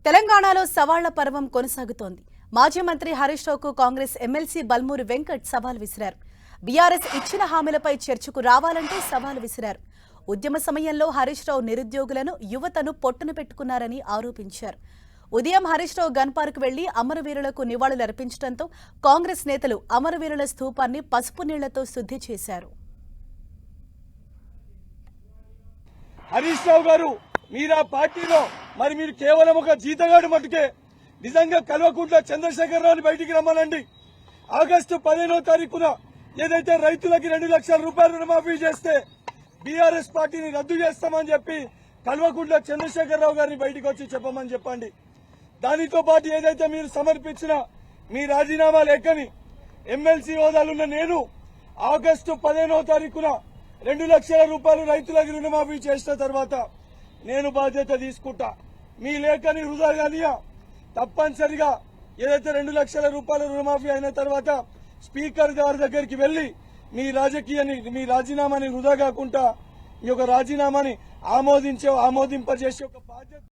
తెలంగాణలో సవాళ్ల పర్వం కొనసాగుతోంది. మాజీ మంత్రి హరీష్ రావుకు కాంగ్రెస్ ఎమ్మెల్సీ బల్మూరి వెంకట్ సవాల్ విసిరారు. బీఆర్ఎస్ ఇచ్చిన హామీలపై చర్చకు రావాలంటూ సవాల్ విసిరారు. ఉద్యమ సమయంలో హరీష్ రావు నిరుద్యోగులను, యువతను పొట్టున పెట్టుకున్నారని ఆరోపించారు. ఉదయం హరీష్ రావు గన్పార్కు వెళ్లి అమరవీరులకు నివాళులర్పించడంతో కాంగ్రెస్ నేతలు అమరవీరుల స్థూపాన్ని పసుపు నీళ్లతో శుద్ధి చేశారు. హరీష్ రావు గారు మీరా పార్టీలో మీరు కేవలం ఒక జీతగాడు మటుకే నిజంగా కల్వకుంట్ల చంద్రశేఖరరావుని బయటికి రమ్మనండి. ఆగస్టు 15వ తారీఖున ఏదైతే రైతులకి 2 లక్షల రూపాయలు రుణమాఫీ చేస్తే బీఆర్ఎస్ పార్టీని రద్దు చేస్తామని చెప్పి కల్వకుంట్ల చంద్రశేఖరరావు గారిని బయటికి వచ్చి చెప్పమని చెప్పండి. దానితో పాటు ఏదైతే మీరు సమర్పించిన మీ రాజీనామా లేఖని ఎమ్మెల్సీ హోదాలున్న నేను ఆగస్టు 15వ తారీఖున 2 లక్షల రూపాయలు రైతులకు రుణమాఫీ చేసిన తర్వాత నేను బాధ్యత తీసుకుంటా. మీ లేఖని వృధా కానియా తప్పనిసరిగా ఏదైతే 2 లక్షల రూపాయల రుణమాఫీ అయిన తర్వాత స్పీకర్ గారి దగ్గరికి వెళ్లి మీ రాజీనామాని వృధా కాకుండా ఈ యొక్క రాజీనామాని ఆమోదింపజేసే ఒక బాధ్యత